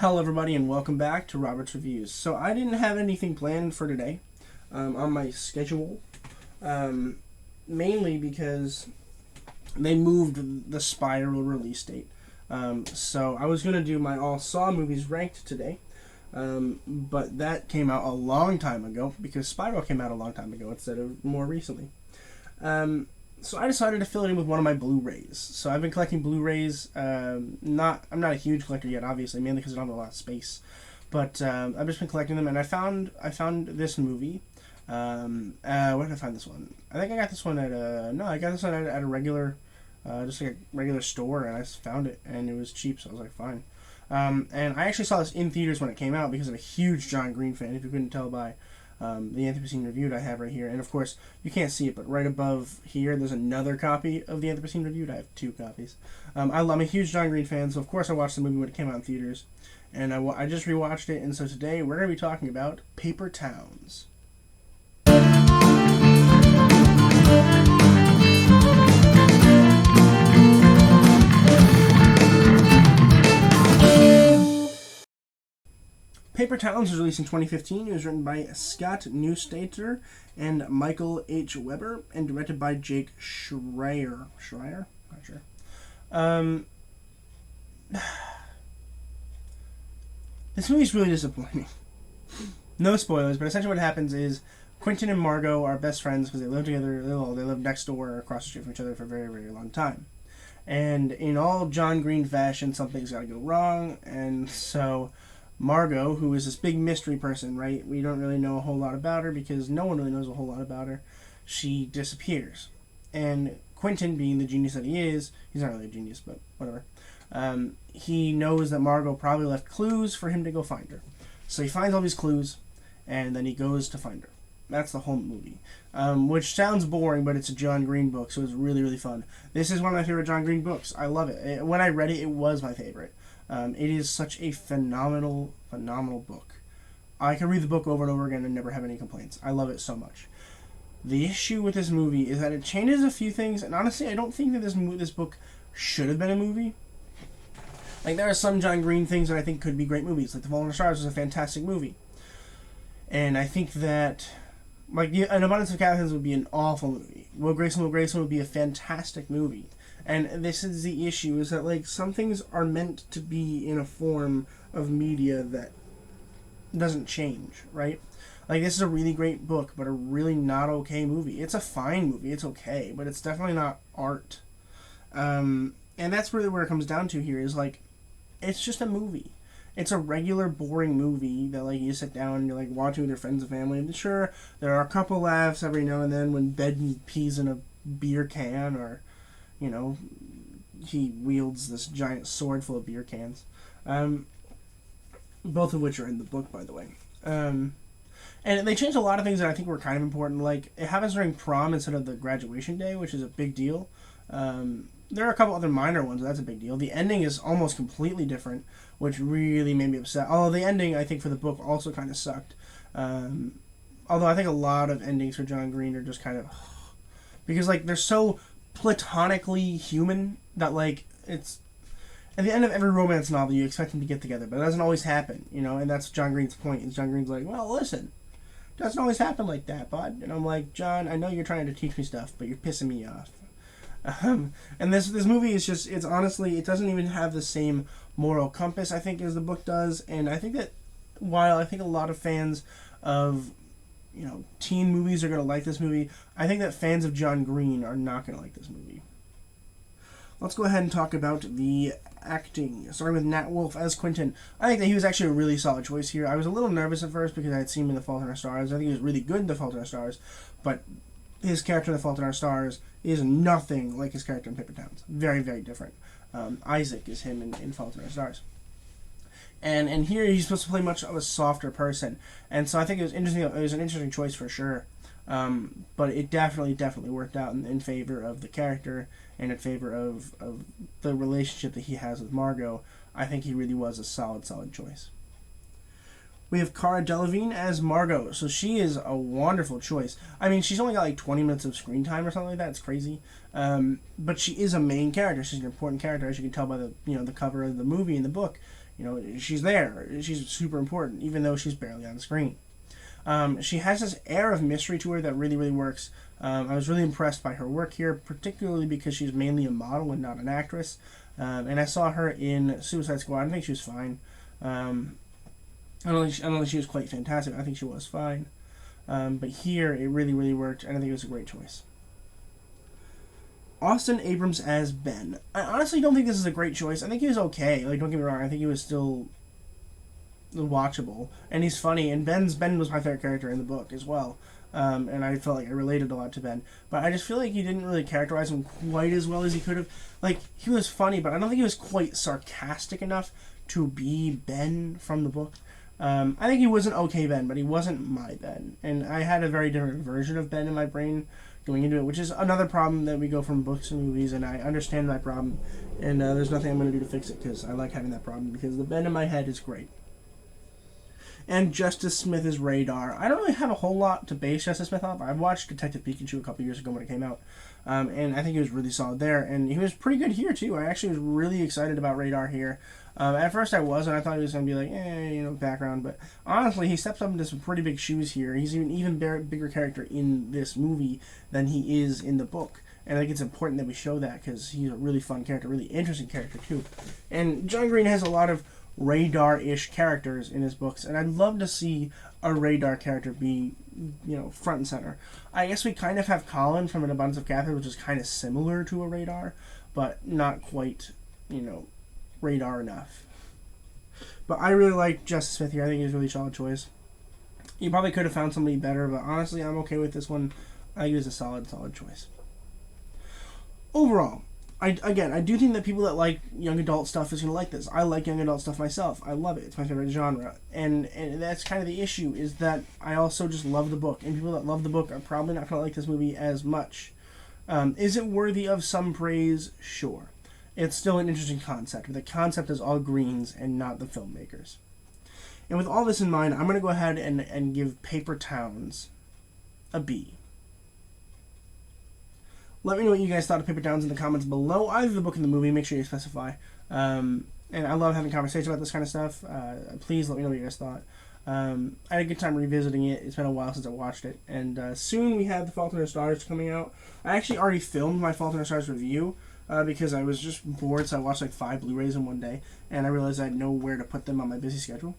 Hello everybody and welcome back to Robert's Reviews. So I didn't have anything planned for today on my schedule, mainly because they moved the Spiral release date. So I was going to do my all Saw movies ranked today, but that came out a long time ago because Spiral came out a long time ago instead of more recently. So I decided to fill it in with one of my Blu-rays. So I've been collecting Blu-rays. I'm not a huge collector yet, obviously, mainly because I don't have a lot of space. But I've just been collecting them, and I found this movie. Where did I find this one? I think I got this one at I got this one at a regular, just like a regular store, and I just found it, and it was cheap, so I was like, fine. And I actually saw this in theaters when it came out because I'm a huge John Green fan. If you couldn't tell by the Anthropocene Reviewed I have right here. And of course, you can't see it, but right above here, there's another copy of the Anthropocene Reviewed. I have two copies. I'm a huge John Green fan, so of course I watched the movie when it came out in theaters. And I just rewatched it, and so today we're going to be talking about Paper Towns. Paper Towns was released in 2015. It was written by Scott Neustadter and Michael H. Weber and directed by Jake Schreier. Schreier? Not sure. This movie's really disappointing. No spoilers, but essentially what happens is Quentin and Margot are best friends because they live together. They live next door or across the street from each other for a very, very long time. And in all John Green fashion, something's got to go wrong, and so Margot, who is this big mystery person, right? We don't really know a whole lot about her because no one really knows a whole lot about her. She disappears. And Quentin, being the genius that he is, he's not really a genius, but whatever. He knows that Margot probably left clues for him to go find her. So he finds all these clues, and then he goes to find her. That's the whole movie. Which sounds boring, but it's a John Green book, so it's really, really fun. This is one of my favorite John Green books. I love it. When I read it, it was my favorite. It is such a phenomenal book. I can read the book over and over again and never have any complaints. I love it so much. The issue with this movie is that it changes a few things, and honestly, I don't think that this book should have been a movie. Like, there are some John Green things that I think could be great movies. Like, The Fault in Our Stars was a fantastic movie. And I think that, like, An Abundance of Castles would be an awful movie. Will Grayson would be a fantastic movie. And this is the issue, is that, like, some things are meant to be in a form of media that doesn't change, right? Like, this is a really great book, but a really not okay movie. It's a fine movie, it's okay, but it's definitely not art. And that's really where it comes down to here, is, like, it's just a movie. It's a regular, boring movie that, like, you sit down and you're, like, watching with your friends and family. And sure, there are a couple laughs every now and then when Ben pees in a beer can, or, you know, he wields this giant sword full of beer cans. Both of which are in the book, by the way. And they changed a lot of things that I think were kind of important. Like, it happens during prom instead of the graduation day, which is a big deal. There are a couple other minor ones, but that's a big deal. The ending is almost completely different, which really made me upset. Although the ending, I think, for the book also kind of sucked. Although I think a lot of endings for John Green are just kind of... because, like, they're so platonically human that, like, it's... at the end of every romance novel, you expect them to get together, but it doesn't always happen, you know? And that's John Green's point, is John Green's like, well, listen, it doesn't always happen like that, bud. And I'm like, John, I know you're trying to teach me stuff, but you're pissing me off. And this movie is just, it's honestly, it doesn't even have the same moral compass, I think, as the book does. And I think that while I think a lot of fans of, you know, teen movies are going to like this movie, I think that fans of John Green are not going to like this movie. Let's go ahead and talk about the acting, starting with Nat Wolff as Quentin. I think that he was actually a really solid choice here. I was a little nervous at first because I had seen him in The Fault in Our Stars. I think he was really good in The Fault in Our Stars, but his character in The Fault in Our Stars is nothing like his character in Paper Towns. Very, very different. Isaac is him in Fault in Our Stars. And here he's supposed to play much of a softer person. And so I think it was interesting. It was an interesting choice for sure. But it definitely worked out in favor of the character and in favor of the relationship that he has with Margot. I think he really was a solid choice. We have Cara Delevingne as Margot. So she is a wonderful choice. I mean, she's only got like 20 minutes of screen time or something like that. It's crazy. But she is a main character. She's an important character, as you can tell by the cover of the movie and the book. You know, she's there. She's super important, even though she's barely on the screen. She has this air of mystery to her that really, really works. I was really impressed by her work here, particularly because she's mainly a model and not an actress. And I saw her in Suicide Squad. I think she was fine. I don't think she was quite fantastic. I think she was fine. But here, it really, really worked, and I think it was a great choice. Austin Abrams as Ben. I honestly don't think this is a great choice. I think he was okay. Like, don't get me wrong. I think he was still watchable, and he's funny. And Ben was my favorite character in the book as well. And I felt like I related a lot to Ben. But I just feel like he didn't really characterize him quite as well as he could have. Like, he was funny, but I don't think he was quite sarcastic enough to be Ben from the book. I think he was an okay Ben, but he wasn't my Ben. And I had a very different version of Ben in my brain going into it, which is another problem that we go from books and movies, and I understand that problem. And there's nothing I'm going to do to fix it, because I like having that problem, because the Ben in my head is great. And Justice Smith is Radar. I don't really have a whole lot to base Justice Smith off. I watched Detective Pikachu a couple years ago when it came out, and I think he was really solid there. And he was pretty good here, too. I actually was really excited about Radar here. At first I wasn't. I thought he was going to be like, background. But honestly, he steps up into some pretty big shoes here. He's an even bigger character in this movie than he is in the book. And I think it's important that we show that, because he's a really fun character, really interesting character, too. And John Green has a lot of Radar-ish characters in his books, and I'd love to see a Radar character be, front and center. I guess we kind of have Colin from An Abundance of Catherine, which is kind of similar to a Radar, but not quite, Radar enough. But I really like Justice Smith here. I think he's a really solid choice. You probably could have found somebody better, but honestly, I'm okay with this one. I think it was a solid choice. Overall, I do think that people that like young adult stuff is going to like this. I like young adult stuff myself. I love it. It's my favorite genre. And that's kind of the issue, is that I also just love the book. And people that love the book are probably not going to like this movie as much. Is it worthy of some praise? Sure. It's still an interesting concept, but the concept is all Greens and not the filmmakers. And with all this in mind, I'm going to go ahead and give Paper Towns a B. Let me know what you guys thought of Paper Towns in the comments below, either the book and the movie. Make sure you specify. And I love having conversations about this kind of stuff. Please let me know what you guys thought. I had a good time revisiting it. It's been a while since I watched it. And soon we have The Fault in Our Stars coming out. I actually already filmed my Fault in Our Stars review because I was just bored, so I watched like 5 Blu-rays in one day. And I realized I had nowhere to put them on my busy schedule.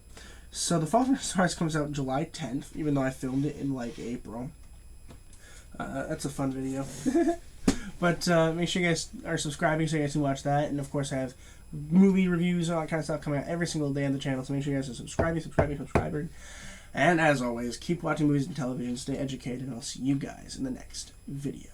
So The Fault in Our Stars comes out July 10th, even though I filmed it in like April. That's a fun video. But make sure you guys are subscribing so you guys can watch that. And of course I have movie reviews and all that kind of stuff coming out every single day on the channel. So make sure you guys are subscribing. And as always, keep watching movies and television, stay educated, and I'll see you guys in the next video.